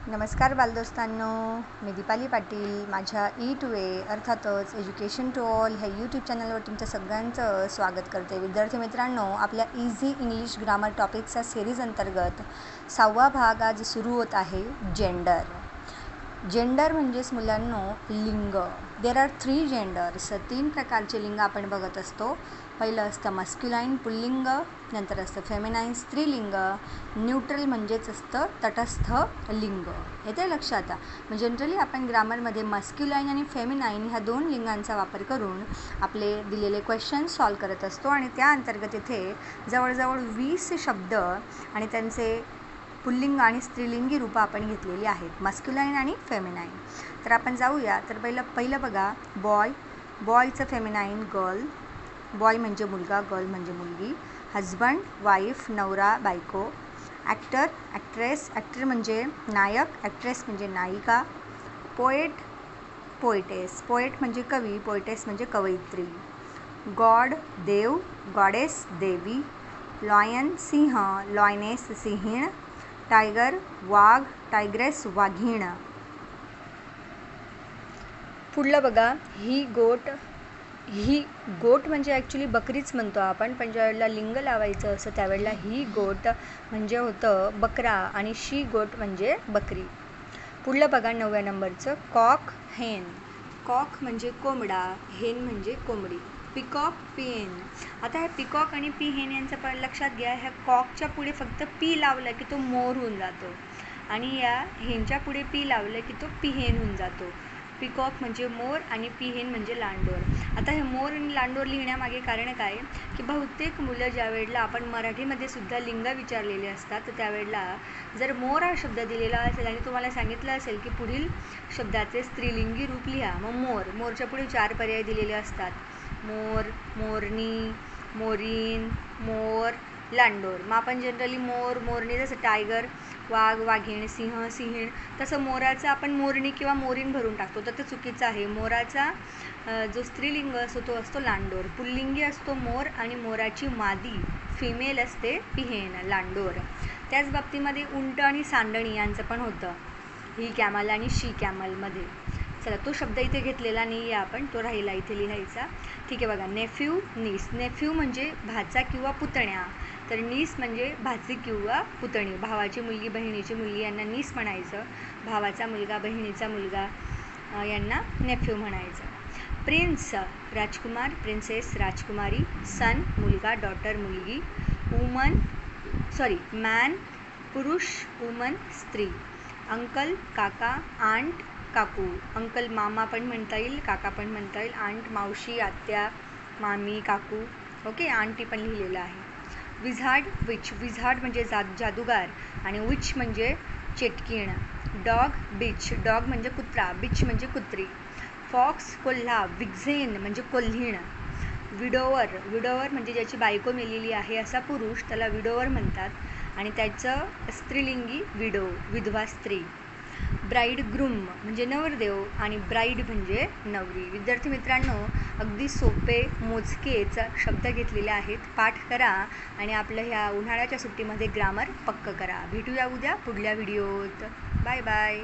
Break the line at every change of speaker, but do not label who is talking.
नमस्कार बालदोस्तांनो, मी दीपाली पाटील. माझ्या E2A अर्थातच एज्युकेशन टू ऑल ह्या यूट्यूब चॅनलवर तुमच्या सगळ्यांचं स्वागत करते. विद्यार्थी मित्रांनो, आपल्या इझी इंग्लिश ग्रामर टॉपिकच्या सिरीज अंतर्गत 6वा भाग आज सुरू होत आहे. जेंडर म्हणजेच मुलांनो लिंग. There are 3 genders. 3 प्रकारचे लिंग आपण बघत असतो. पहिलं असतं मस्क्युलाईन पुल्लिंग, नंतर असतं फेमिनाईन स्त्रीलिंग, न्यूट्रल म्हणजेच असतं तटस्थ लिंग. येते लक्षात. जनरली आपण ग्रामरमध्ये मस्क्युलाईन आणि फेमिनाईन ह्या 2 लिंगांचा वापर करून आपले दिलेले क्वेश्चन सॉल्व करत असतो आणि त्या अंतर्गत इथे जवळजवळ 20 शब्द आणि त्यांचे पुल्लिंग आणि स्त्रीलिंगी रूपं आपण घेतलेली आहेत, मस्क्युलाईन आणि फेमिनाईन. तर आपण जाऊया. तर पहिलं बघा, बॉयचं फेमिनाईन गर्ल. बॉय म्हणजे मुलगा, गर्ल म्हणजे मुलगी. हजबंड, वाईफ, नवरा, बायको. Actor, actress. ॲक्टर म्हणजे नायक, ॲक्ट्रेस म्हणजे नायिका. पोएटेस. पोएट म्हणजे कवी, पोएटेस म्हणजे कवयित्री. गॉड, देव, गॉडेस, देवी. लॉयन, सिंह, लॉयनेस, सिंहीण. टायगर, वाघ, टायग्रेस, वाघीण. पुढलं बघा, ही गोट म्हणजे ॲक्च्युली बकरीच म्हणतो आपण, पण ज्यावेळेला लिंग लावायचं असं त्यावेळेला ही गोट म्हणजे होतं बकरा आणि शी गोट म्हणजे बकरी. पुढलं बघा 9व्या नंबरचं, कॉक, हेन. कॉक म्हणजे कोंबडा, हेन म्हणजे कोंबडी. पिकॉक, पिहेन. आता ह्या पिकॉक आणि पिहेन यांचं लक्षात घ्या. ह्या कॉकच्या पुढे फक्त पी लावलं की तो मोर होऊन जातो आणि या हेनच्या पुढे पी लावलं की तो पिहेन होऊन जातो. पिकॉक म्हणजे मोर आणि पिहेन म्हणजे लांडोर. आता हे मोर आणि लांडोर लिहिण्यामागे कारण काय की बहुतेक मुलं ज्या वेळेला आपण मराठीमध्ये सुद्धा लिंग विचारलेले असतात तर त्यावेळेला जर मोर हा शब्द दिलेला असेल आणि तुम्हाला सांगितलं असेल की पुढील शब्दाचे स्त्रीलिंगी रूप लिहा, मग मोरच्या पुढे 4 पर्याय दिलेले असतात. मोर, मोरणी, मोरीन, मोर, लांडोर. मग आपण जनरली मोर, मोरणी, जसं टायगर, वाघ, वाघीण, सिंह, सिंहीण, तसं मोराचं आपण मोरणी किंवा मोरीन भरून टाकतो, तर ते चुकीचं आहे. मोराचा जो स्त्रीलिंग असतो तो असतो लांडोर. पुल्लिंगी असतो मोर आणि मोराची मादी फिमेल असते पिहेन, लांडोर. त्याच बाबतीमध्ये उंट आणि सांडणी यांचं पण होतं, ही कॅमल आणि शी कॅमलमध्ये. चला, तो शब्द इथे घेतलेला नाही आहे आपण, तो राहिला इथे लिहायचा. ठीक आहे बघा, नेफ्यू, नीस. नेफ्यू म्हणजे भाचा किंवा पुतण्या, तर नीस म्हणजे भाची किंवा पुतणी. भावाची मुलगी, बहिणीची मुलगी यांना नीस म्हणायचं. भावाचा मुलगा, बहिणीचा मुलगा यांना नेफ्यू म्हणायचं. प्रिन्स, राजकुमार, प्रिन्सेस, राजकुमारी. सन, मुलगा, डॉटर, मुलगी. मॅन, पुरुष, वुमन, स्त्री. अंकल, काका, आंट, काकू. अंकल मामा पण म्हणता येईल, काका पण म्हणता येईल. आंट मावशी, आत्या, मामी, काकू. ओके, आंटी पण लिहिलेलं आहे. Wizard, which. विझार्ड म्हणजे जादूगार आणि विच म्हणजे चेटकीण. डॉग, बिच. डॉग म्हणजे कुत्रा, बिच म्हणजे कुत्री. फॉक्स, कोल्हा. विक्झेन म्हणजे कोल्हीण. विडोवर. विडोवर म्हणजे ज्याची बायको मेलेली आहे असा पुरुष, त्याला विडोवर म्हणतात आणि त्याचं स्त्रीलिंगी विडो, विधवा स्त्री. ब्राईड ग्रूम म्हणजे नवरदेव आणि ब्राईड म्हणजे नवरी. विद्यार्थी मित्रांनो, अगदी सोपे मोजकेच शब्द घेतलेले आहेत. पाठ करा आणि आपलं ह्या उन्हाळ्याच्या सुट्टीमध्ये ग्रामर पक्क करा. भेटूया उद्या पुढल्या व्हिडिओत. Bye bye.